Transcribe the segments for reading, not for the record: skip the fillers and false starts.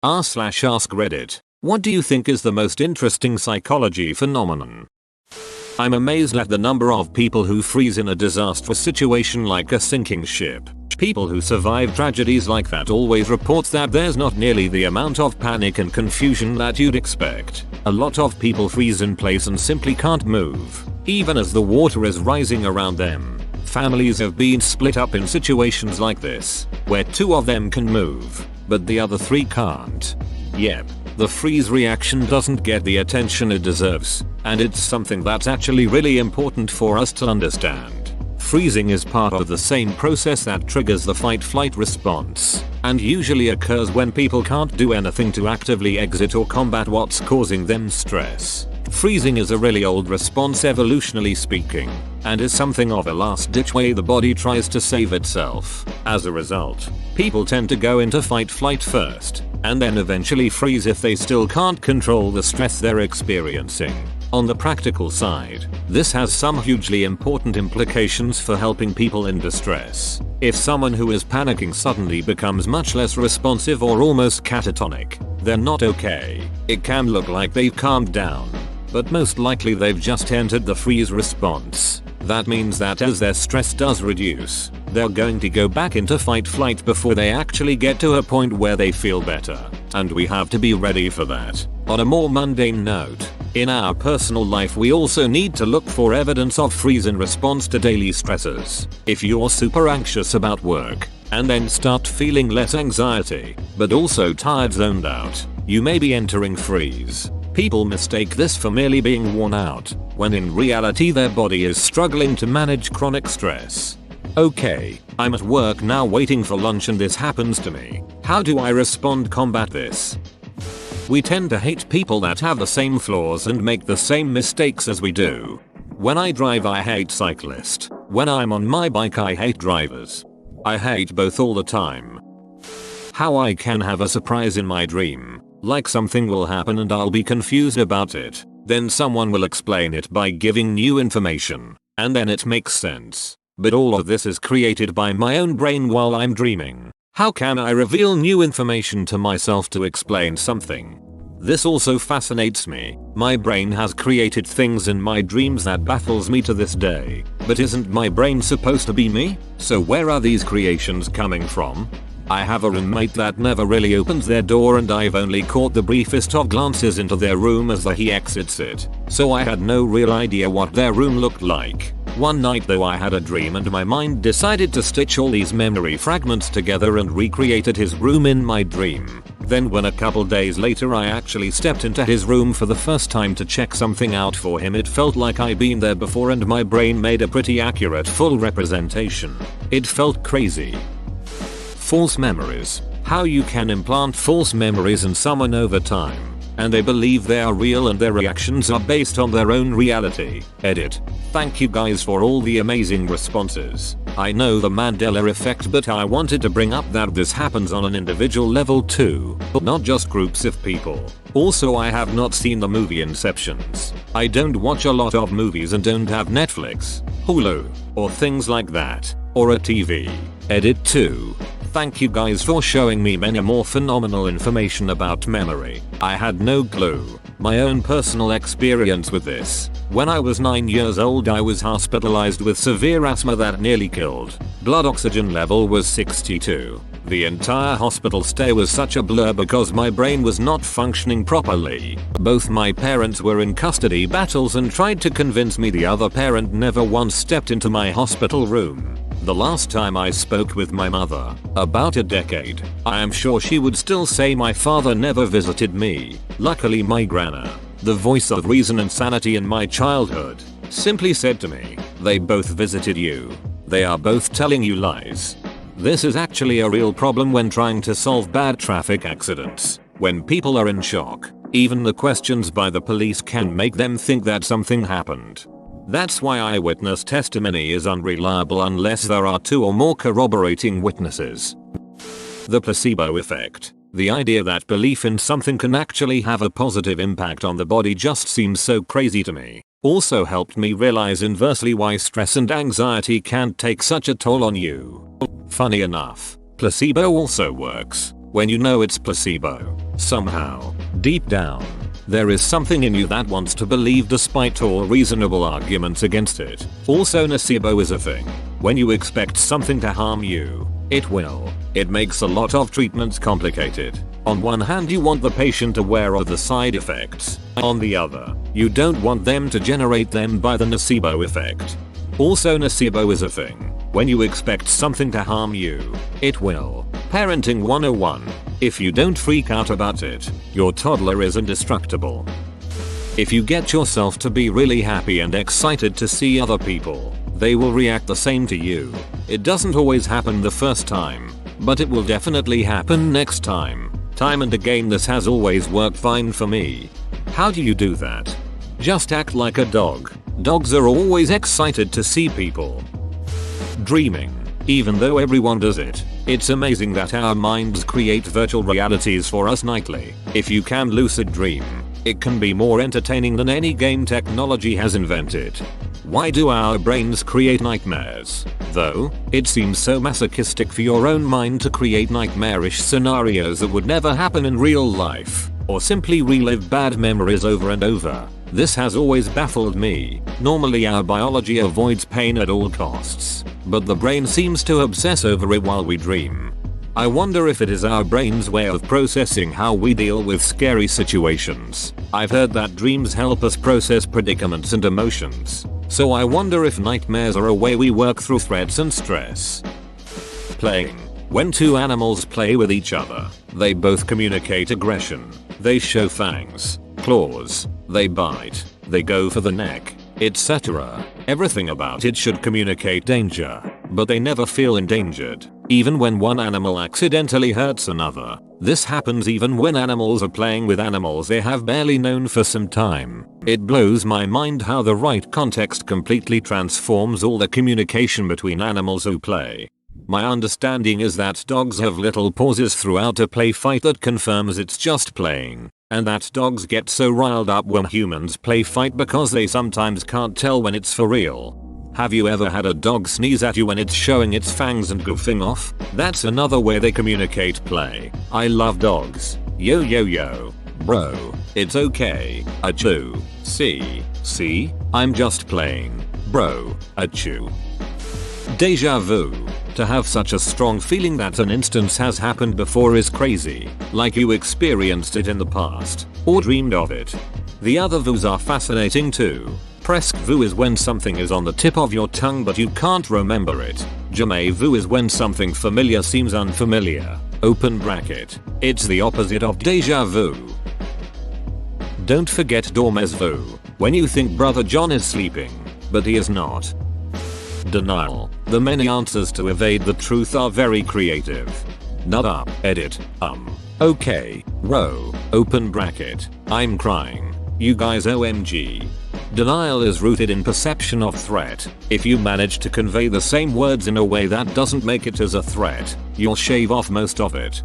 r/ask Reddit. What do you think is the most interesting psychology phenomenon? I'm amazed at the number of people who freeze in a disastrous situation like a sinking ship. People who survive tragedies like that always report that there's not nearly the amount of panic and confusion that you'd expect. A lot of people freeze in place and simply can't move, even as the water is rising around them. Families have been split up in situations like this, where 2 of them can move, but the other 3 can't. Yep, the freeze reaction doesn't get the attention it deserves, and it's something that's actually really important for us to understand. Freezing is part of the same process that triggers the fight-flight response, and usually occurs when people can't do anything to actively exit or combat what's causing them stress. Freezing is a really old response evolutionarily speaking, and is something of a last-ditch way the body tries to save itself. As a result, people tend to go into fight-flight first, and then eventually freeze if they still can't control the stress they're experiencing. On the practical side, this has some hugely important implications for helping people in distress. If someone who is panicking suddenly becomes much less responsive or almost catatonic, they're not okay. It can look like they've calmed down, but most likely they've just entered the freeze response. That means that as their stress does reduce, they're going to go back into fight-flight before they actually get to a point where they feel better. And we have to be ready for that. On a more mundane note, in our personal life we also need to look for evidence of freeze in response to daily stressors. If you're super anxious about work, and then start feeling less anxiety, but also tired, zoned out, you may be entering freeze. People mistake this for merely being worn out, when in reality their body is struggling to manage chronic stress. Okay, I'm at work now waiting for lunch and this happens to me. How do I respond, combat this? We tend to hate people that have the same flaws and make the same mistakes as we do. When I drive I hate cyclists. When I'm on my bike I hate drivers. I hate both all the time. How I can have a surprise in my dream, like something will happen and I'll be confused about it, then someone will explain it by giving new information, and then it makes sense. But all of this is created by my own brain while I'm dreaming. How can I reveal new information to myself to explain something? This also fascinates me. My brain has created things in my dreams that baffles me to this day. But isn't my brain supposed to be me? So where are these creations coming from? I have a roommate that never really opens their door and I've only caught the briefest of glances into their room as he exits it. So I had no real idea what their room looked like. One night though I had a dream and my mind decided to stitch all these memory fragments together and recreated his room in my dream. Then when a couple days later I actually stepped into his room for the first time to check something out for him, it felt like I'd been there before and my brain made a pretty accurate full representation. It felt crazy. False memories. How you can implant false memories in someone over time, and they believe they are real and their reactions are based on their own reality. Edit. Thank you guys for all the amazing responses. I know the Mandela effect, but I wanted to bring up that this happens on an individual level too, not just groups of people. Also, I have not seen the movie Inceptions. I don't watch a lot of movies and don't have Netflix, Hulu, or things like that, or a TV. Edit 2. Thank you guys for showing me many more phenomenal information about memory. I had no clue. My own personal experience with this. When I was 9 years old I was hospitalized with severe asthma that nearly killed. Blood oxygen level was 62. The entire hospital stay was such a blur because my brain was not functioning properly. Both my parents were in custody battles and tried to convince me the other parent never once stepped into my hospital room. The last time I spoke with my mother, about a decade, I am sure she would still say my father never visited me. Luckily my grandma, the voice of reason and sanity in my childhood, simply said to me, "They both visited you. They are both telling you lies." This is actually a real problem when trying to solve bad traffic accidents. When people are in shock, even the questions by the police can make them think that something happened. That's why eyewitness testimony is unreliable unless there are 2 or more corroborating witnesses. The placebo effect. The idea that belief in something can actually have a positive impact on the body just seems so crazy to me. Also helped me realize inversely why stress and anxiety can take such a toll on you. Funny enough, placebo also works when you know it's placebo. Somehow, deep down, there is something in you that wants to believe despite all reasonable arguments against it. Also, nocebo is a thing. When you expect something to harm you, it will. It makes a lot of treatments complicated. On one hand, you want the patient aware of the side effects. On the other, you don't want them to generate them by the nocebo effect. Also, nocebo is a thing. When you expect something to harm you, it will. Parenting 101. If you don't freak out about it, your toddler is indestructible. If you get yourself to be really happy and excited to see other people, they will react the same to you. It doesn't always happen the first time, but it will definitely happen next time. Time and again, this has always worked fine for me. How do you do that? Just act like a dog. Dogs are always excited to see people. Dreaming. Even though everyone does it, it's amazing that our minds create virtual realities for us nightly. If you can lucid dream, it can be more entertaining than any game technology has invented. Why do our brains create nightmares, though? It seems so masochistic for your own mind to create nightmarish scenarios that would never happen in real life, or simply relive bad memories over and over. This has always baffled me. Normally our biology avoids pain at all costs, but the brain seems to obsess over it while we dream. I wonder if it is our brain's way of processing how we deal with scary situations. I've heard that dreams help us process predicaments and emotions, so I wonder if nightmares are a way we work through threats and stress. Playing. When two animals play with each other, they both communicate aggression. They show fangs, claws, they bite, they go for the neck, etc. Everything about it should communicate danger, but they never feel endangered, even when one animal accidentally hurts another. This happens even when animals are playing with animals they have barely known for some time. It blows my mind how the right context completely transforms all the communication between animals who play. My understanding is that dogs have little pauses throughout a play fight that confirms it's just playing, and that dogs get so riled up when humans play fight because they sometimes can't tell when it's for real. Have you ever had a dog sneeze at you when it's showing its fangs and goofing off? That's another way they communicate play. I love dogs. Yo yo yo. Bro, it's okay. Achoo. See, I'm just playing. Bro, achoo. Deja vu. To have such a strong feeling that an instance has happened before is crazy, like you experienced it in the past, or dreamed of it. The other vus are fascinating too. Presque vu is when something is on the tip of your tongue but you can't remember it. Jamais vu is when something familiar seems unfamiliar. Open bracket. It's the opposite of deja vu. Don't forget dormez vu. When you think Brother John is sleeping, but he is not. Denial. The many answers to evade the truth are very creative. Nut up. Edit. Okay. Row. Open bracket. I'm crying. You guys OMG. Denial is rooted in perception of threat. If you manage to convey the same words in a way that doesn't make it as a threat, you'll shave off most of it.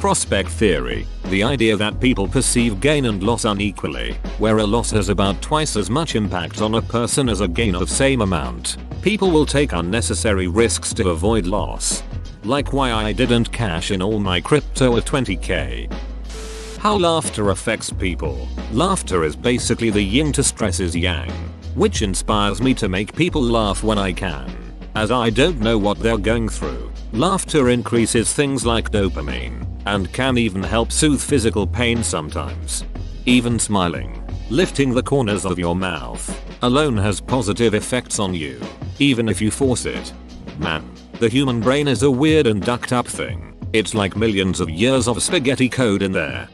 Prospect theory. The idea that people perceive gain and loss unequally, where a loss has about twice as much impact on a person as a gain of same amount. People will take unnecessary risks to avoid loss. Like why I didn't cash in all my crypto at 20k. How laughter affects people. Laughter is basically the yin to stress's yang, which inspires me to make people laugh when I can. As I don't know what they're going through, laughter increases things like dopamine, and can even help soothe physical pain sometimes. Even smiling, lifting the corners of your mouth, alone has positive effects on you, even if you force it. Man, the human brain is a weird and ducked up thing. It's like millions of years of spaghetti code in there.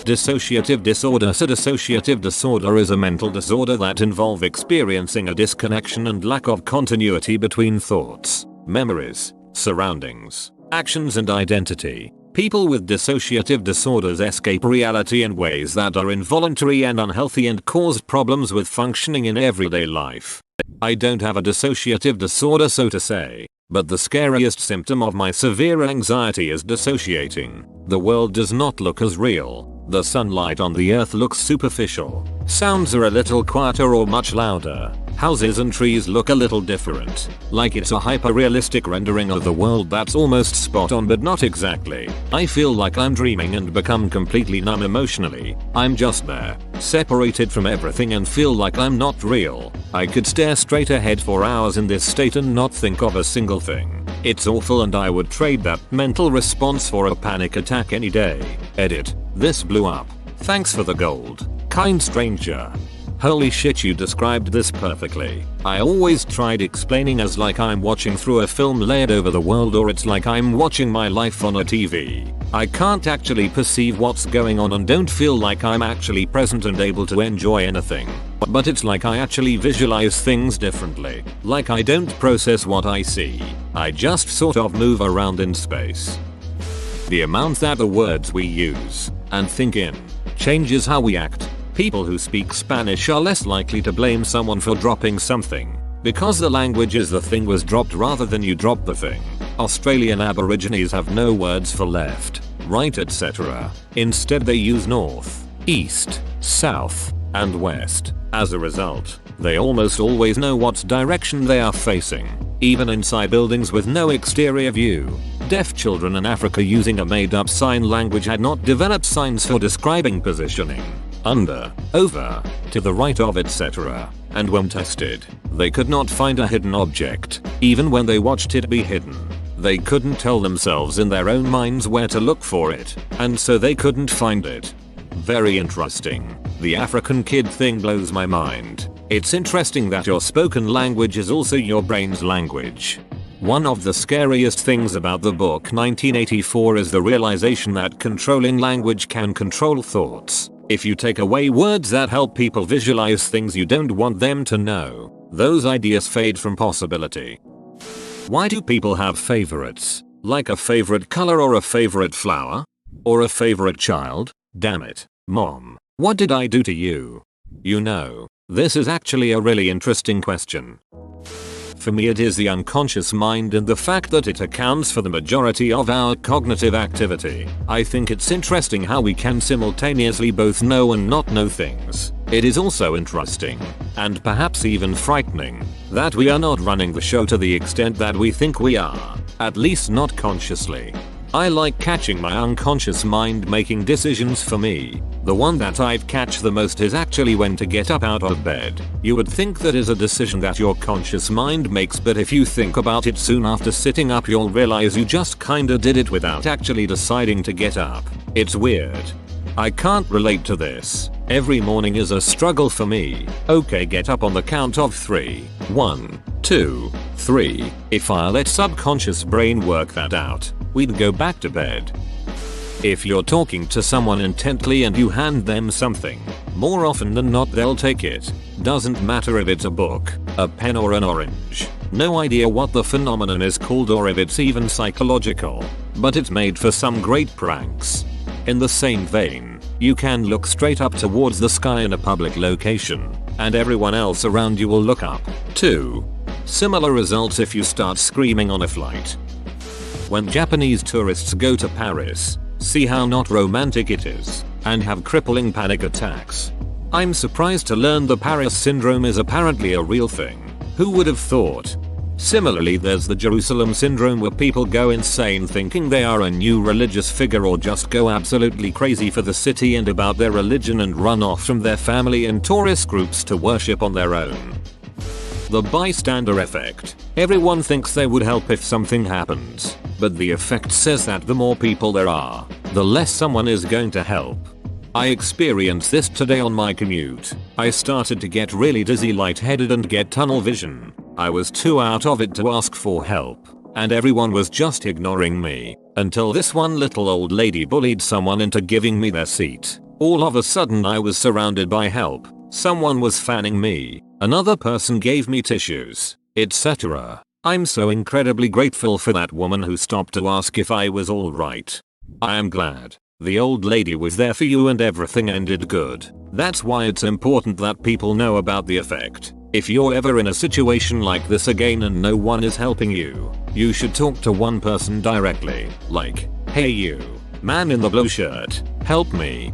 Dissociative disorder. So dissociative disorder is a mental disorder that involves experiencing a disconnection and lack of continuity between thoughts, memories, surroundings, actions and identity. People with dissociative disorders escape reality in ways that are involuntary and unhealthy and cause problems with functioning in everyday life. I don't have a dissociative disorder, so to say, but the scariest symptom of my severe anxiety is dissociating. The world does not look as real. The sunlight on the earth looks superficial. Sounds are a little quieter or much louder. Houses and trees look a little different. Like it's a hyper-realistic rendering of the world that's almost spot on but not exactly. I feel like I'm dreaming and become completely numb emotionally. I'm just there, separated from everything and feel like I'm not real. I could stare straight ahead for hours in this state and not think of a single thing. It's awful and I would trade that mental response for a panic attack any day. Edit. This blew up. Thanks for the gold. Kind stranger. Holy shit, you described this perfectly. I always tried explaining as like I'm watching through a film layered over the world, or it's like I'm watching my life on a TV. I can't actually perceive what's going on and don't feel like I'm actually present and able to enjoy anything. But it's like I actually visualize things differently. Like I don't process what I see. I just sort of move around in space. The amount that the words we use and think in changes how we act. People who speak Spanish are less likely to blame someone for dropping something, because the language is the thing was dropped rather than you dropped the thing. Australian Aborigines have no words for left, right, etc. Instead they use north, east, south, and west. As a result, they almost always know what direction they are facing, even inside buildings with no exterior view. Deaf children in Africa using a made-up sign language had not developed signs for describing positioning. Under, over, to the right of, etc. And when tested, they could not find a hidden object, even when they watched it be hidden. They couldn't tell themselves in their own minds where to look for it, and so they couldn't find it. Very interesting. The African kid thing blows my mind. It's interesting that your spoken language is also your brain's language. One of the scariest things about the book 1984 is the realization that controlling language can control thoughts. If you take away words that help people visualize things you don't want them to know, those ideas fade from possibility. Why do people have favorites? Like a favorite color or a favorite flower? Or a favorite child? Damn it, Mom. What did I do to you? You know, this is actually a really interesting question. For me it is the unconscious mind and the fact that it accounts for the majority of our cognitive activity. I think it's interesting how we can simultaneously both know and not know things. It is also interesting, and perhaps even frightening, that we are not running the show to the extent that we think we are, at least not consciously. I like catching my unconscious mind making decisions for me. The one that I've catch the most is actually when to get up out of bed. You would think that is a decision that your conscious mind makes, but if you think about it soon after sitting up you'll realize you just kinda did it without actually deciding to get up. It's weird. I can't relate to this. Every morning is a struggle for me. Okay, get up on the count of 3. 1, 2, 3. If I let subconscious brain work that out, we'd go back to bed. If you're talking to someone intently and you hand them something, more often than not they'll take it. Doesn't matter if it's a book, a pen or an orange. No idea what the phenomenon is called or if it's even psychological, but it's made for some great pranks. In the same vein, you can look straight up towards the sky in a public location, and everyone else around you will look up, too. Similar results if you start screaming on a flight. When Japanese tourists go to Paris, see how not romantic it is, and have crippling panic attacks. I'm surprised to learn the Paris syndrome is apparently a real thing. Who would have thought? Similarly, there's the Jerusalem syndrome where people go insane thinking they are a new religious figure or just go absolutely crazy for the city and about their religion and run off from their family and tourist groups to worship on their own. The bystander effect. Everyone thinks they would help if something happens, but the effect says that the more people there are, the less someone is going to help. I experienced this today on my commute. I started to get really dizzy, lightheaded and get tunnel vision. I was too out of it to ask for help, and everyone was just ignoring me, until this one little old lady bullied someone into giving me their seat. All of a sudden I was surrounded by help. Someone was fanning me, another person gave me tissues, etc. I'm so incredibly grateful for that woman who stopped to ask if I was alright. I am glad. The old lady was there for you and everything ended good. That's why it's important that people know about the effect. If you're ever in a situation like this again and no one is helping you, you should talk to one person directly, like, hey you, man in the blue shirt, help me.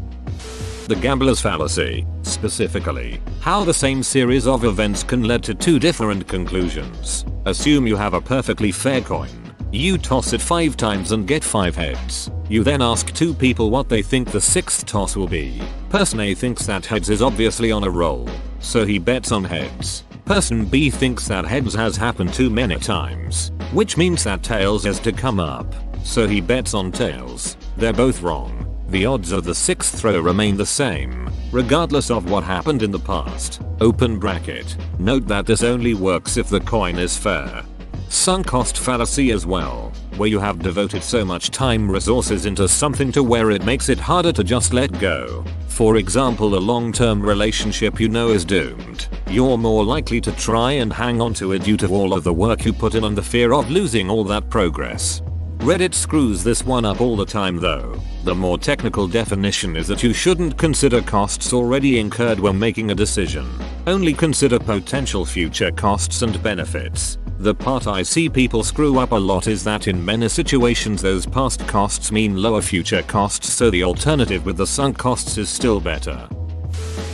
The gambler's fallacy, specifically, how the same series of events can lead to two different conclusions. Assume you have a perfectly fair coin. You toss it 5 times and get 5 heads. You then ask 2 people what they think the 6th toss will be. Person A thinks that heads is obviously on a roll, so he bets on heads. Person B thinks that heads has happened too many times, which means that tails has to come up, so he bets on tails. They're both wrong. The odds of the 6th throw remain the same, regardless of what happened in the past. Open bracket. Note that this only works if the coin is fair. Sunk cost fallacy as well, where you have devoted so much time resources into something to where it makes it harder to just let go. For example, a long-term relationship you know is doomed. You're more likely to try and hang on to it due to all of the work you put in and the fear of losing all that progress. Reddit screws this one up all the time though. The more technical definition is that you shouldn't consider costs already incurred when making a decision. Only consider potential future costs and benefits. The part I see people screw up a lot is that in many situations those past costs mean lower future costs, so the alternative with the sunk costs is still better.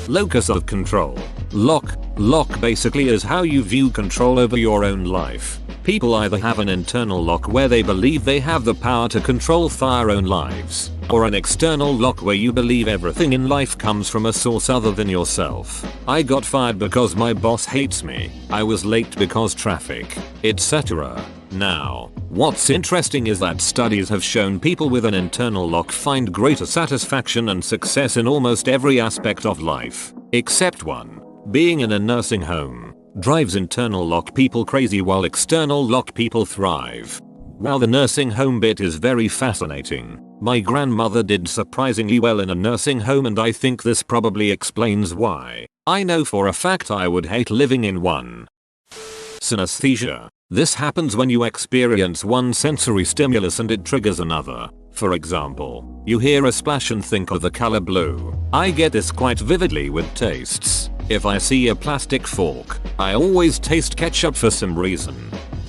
Locus of control. Lock basically is how you view control over your own life. People either have an internal lock where they believe they have the power to control their own lives, or an external lock where you believe everything in life comes from a source other than yourself. I got fired because my boss hates me. I was late because traffic, etc. Now, what's interesting is that studies have shown people with an internal lock find greater satisfaction and success in almost every aspect of life, except one. Being in a nursing home drives internal lock people crazy while external lock people thrive. While the nursing home bit is very fascinating, my grandmother did surprisingly well in a nursing home, and I think this probably explains why. I know for a fact I would hate living in one. Synesthesia. This happens when you experience one sensory stimulus and it triggers another. For example, you hear a splash and think of the color blue. I get this quite vividly with tastes. If I see a plastic fork, I always taste ketchup for some reason.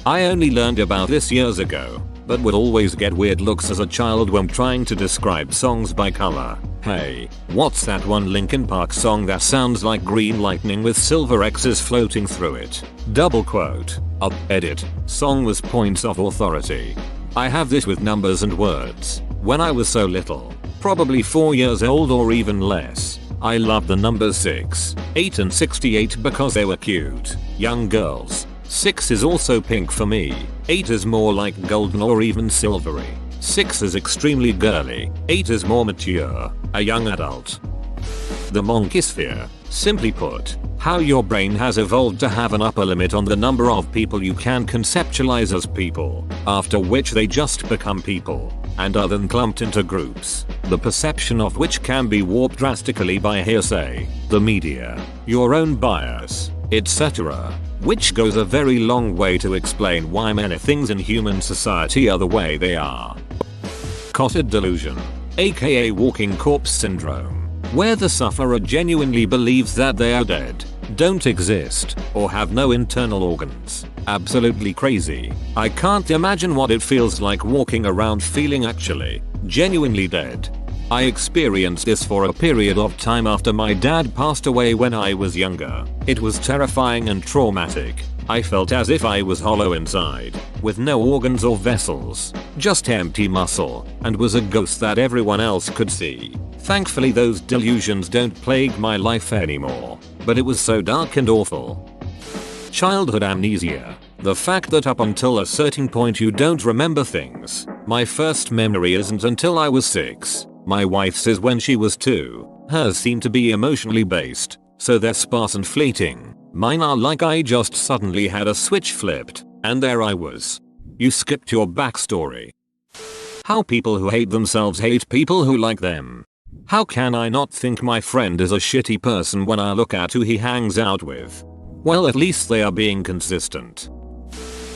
I only learned about this years ago, but would always get weird looks as a child when trying to describe songs by color. Hey, what's that one Linkin Park song that sounds like green lightning with silver X's floating through it? Double quote. Up edit. Song was points of authority. I have this with numbers and words. When I was so little, probably 4 years old or even less, I loved the numbers 6, 8 and 68 because they were cute, young girls. 6 is also pink for me, 8 is more like golden or even silvery. 6 is extremely girly, 8 is more mature, a young adult. The Monkisphere. Simply put, how your brain has evolved to have an upper limit on the number of people you can conceptualize as people, after which they just become people, and are then clumped into groups, the perception of which can be warped drastically by hearsay, the media, your own bias, etc., which goes a very long way to explain why many things in human society are the way they are. Cotard delusion, aka walking corpse syndrome, where the sufferer genuinely believes that they are dead, don't exist, or have no internal organs. Absolutely crazy. I can't imagine what it feels like walking around feeling actually, genuinely dead. I experienced this for a period of time after my dad passed away when I was younger. It was terrifying and traumatic. I felt as if I was hollow inside, with no organs or vessels, just empty muscle, and was a ghost that everyone else could see. Thankfully those delusions don't plague my life anymore, but it was so dark and awful. Childhood amnesia. The fact that up until a certain point you don't remember things. My first memory isn't until I was 6. My wife's is when she was 2. Hers seem to be emotionally based, so they're sparse and fleeting. Mine are like I just suddenly had a switch flipped, and there I was. You skipped your backstory. How people who hate themselves hate people who like them. How can I not think my friend is a shitty person when I look at who he hangs out with? Well, at least they are being consistent.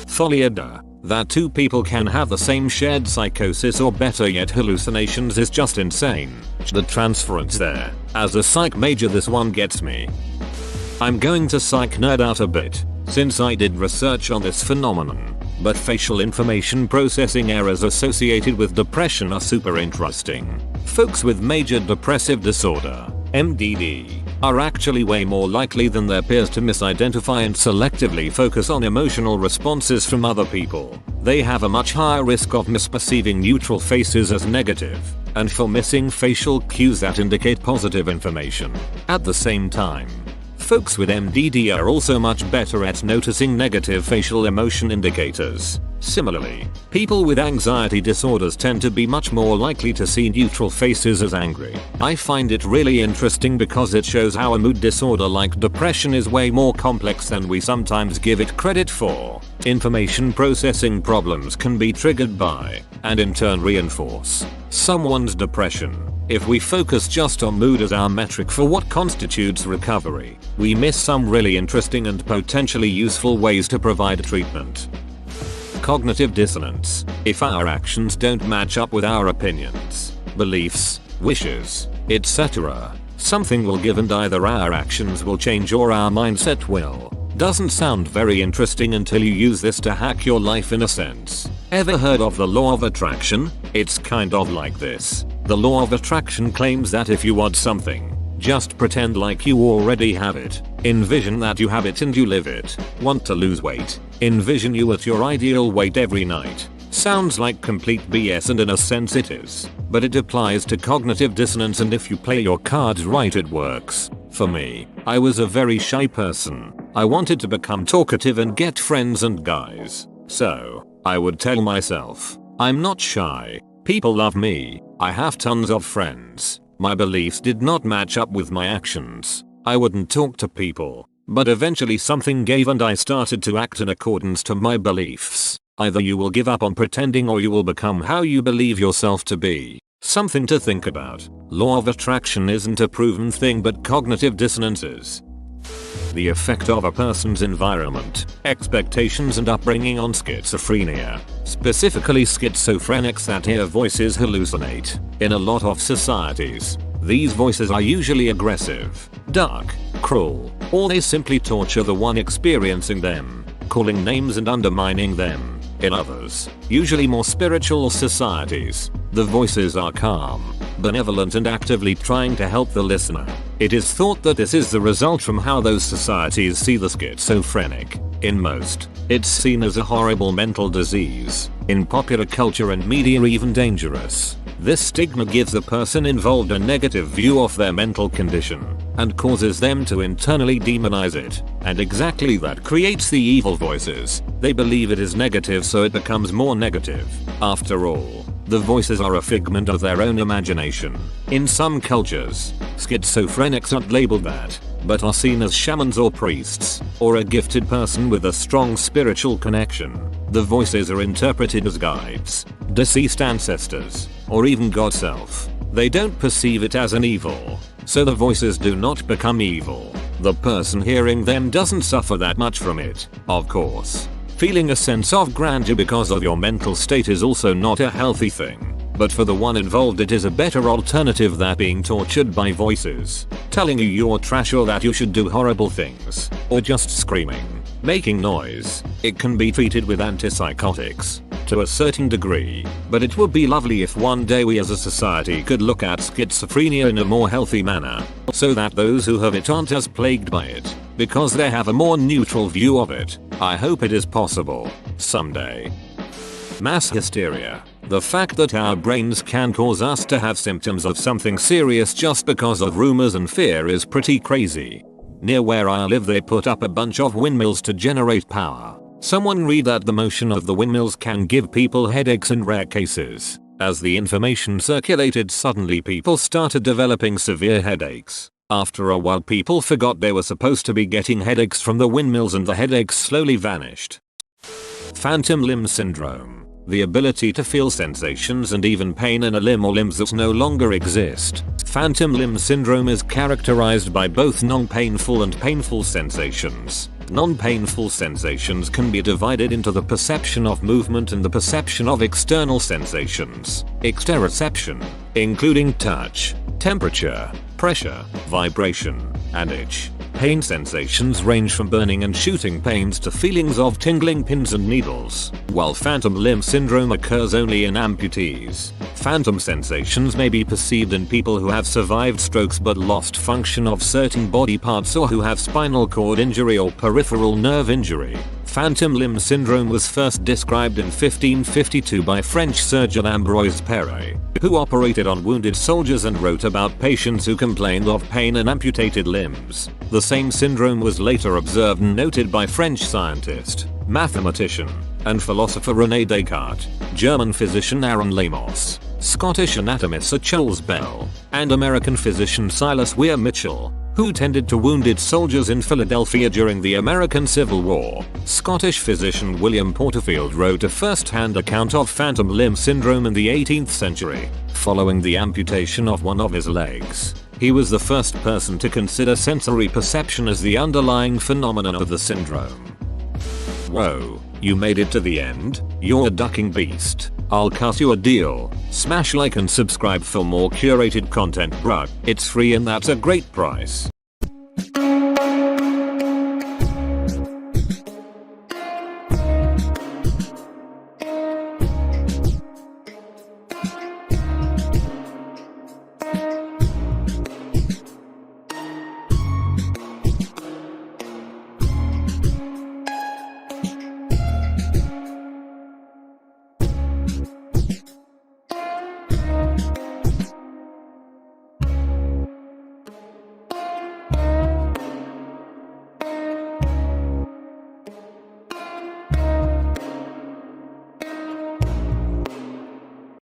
Tholiada. That 2 people can have the same shared psychosis or better yet hallucinations is just insane. The transference there. As a psych major this one gets me. I'm going to psych nerd out a bit, since I did research on this phenomenon. but facial information processing errors associated with depression are super interesting. Folks with major depressive disorder, MDD, are actually way more likely than their peers to misidentify and selectively focus on emotional responses from other people. They have a much higher risk of misperceiving neutral faces as negative, and for missing facial cues that indicate positive information. At the same time, folks with MDD are also much better at noticing negative facial emotion indicators. Similarly, people with anxiety disorders tend to be much more likely to see neutral faces as angry. I find it really interesting because it shows how a mood disorder like depression is way more complex than we sometimes give it credit for. Information processing problems can be triggered by, and in turn reinforce, someone's depression. If we focus just on mood as our metric for what constitutes recovery, we miss some really interesting and potentially useful ways to provide treatment. Cognitive dissonance. If our actions don't match up with our opinions, beliefs, wishes, etc., something will give and either our actions will change or our mindset will. Doesn't sound very interesting until you use this to hack your life in a sense. Ever heard of the law of attraction? It's kind of like this. The law of attraction claims that if you want something, just pretend like you already have it. Envision that you have it and you live it. Want to lose weight? Envision you at your ideal weight every night. Sounds like complete BS, and in a sense it is. But it applies to cognitive dissonance, and if you play your cards right it works. For me, I was a very shy person. I wanted to become talkative and get friends and guys. So, I would tell myself, I'm not shy. People love me. I have tons of friends. My beliefs did not match up with my actions. I wouldn't talk to people. But eventually something gave and I started to act in accordance to my beliefs. Either you will give up on pretending or you will become how you believe yourself to be. Something to think about. Law of attraction isn't a proven thing, but cognitive dissonance is. The effect of a person's environment, expectations and upbringing on schizophrenia. Specifically schizophrenics that hear voices hallucinate. In a lot of societies, these voices are usually aggressive, dark, cruel, or they simply torture the one experiencing them, calling names and undermining them. In others, usually more spiritual societies, the voices are calm, benevolent and actively trying to help the listener. It is thought that this is the result from how those societies see the schizophrenic. In most, it's seen as a horrible mental disease. In popular culture and media, even dangerous. This stigma gives the person involved a negative view of their mental condition and causes them to internally demonize it. And exactly that creates the evil voices. They believe it is negative, so it becomes more negative. After all, the voices are a figment of their own imagination. In some cultures, schizophrenics aren't labeled that, but are seen as shamans or priests, or a gifted person with a strong spiritual connection. The voices are interpreted as guides, deceased ancestors, or even God self. They don't perceive it as an evil, so the voices do not become evil. The person hearing them doesn't suffer that much from it, of course. Feeling a sense of grandeur because of your mental state is also not a healthy thing. But for the one involved, it is a better alternative than being tortured by voices telling you you're trash or that you should do horrible things, or just screaming, making noise. It can be treated with antipsychotics to a certain degree, but it would be lovely if one day we as a society could look at schizophrenia in a more healthy manner, so that those who have it aren't as plagued by it, because they have a more neutral view of it. I hope it is possible someday. Mass hysteria. The fact that our brains can cause us to have symptoms of something serious just because of rumors and fear is pretty crazy. Near where I live, they put up a bunch of windmills to generate power. Someone read that the motion of the windmills can give people headaches in rare cases. As the information circulated, suddenly people started developing severe headaches. After a while, people forgot they were supposed to be getting headaches from the windmills and the headaches slowly vanished. Phantom limb syndrome. The ability to feel sensations and even pain in a limb or limbs that no longer exist. Phantom limb syndrome is characterized by both non-painful and painful sensations. Non-painful sensations can be divided into the perception of movement and the perception of external sensations. Exteroception, including touch, temperature, pressure, vibration, and itch. Pain sensations range from burning and shooting pains to feelings of tingling pins and needles, while phantom limb syndrome occurs only in amputees. Phantom sensations may be perceived in people who have survived strokes but lost function of certain body parts or who have spinal cord injury or peripheral nerve injury. Phantom limb syndrome was first described in 1552 by French surgeon Ambroise Paré, who operated on wounded soldiers and wrote about patients who complained of pain in amputated limbs. The same syndrome was later observed and noted by French scientist, mathematician, and philosopher René Descartes, German physician Aaron Lamos, Scottish anatomist Sir Charles Bell, and American physician Silas Weir Mitchell, who tended to wounded soldiers in Philadelphia during the American Civil War. Scottish physician William Porterfield wrote a first-hand account of phantom limb syndrome in the 18th century, following the amputation of one of his legs. He was the first person to consider sensory perception as the underlying phenomenon of the syndrome. Whoa, you made it to the end? You're a ducking beast. I'll cut you a deal. Smash like and subscribe for more curated content, bruh. It's free and that's a great price.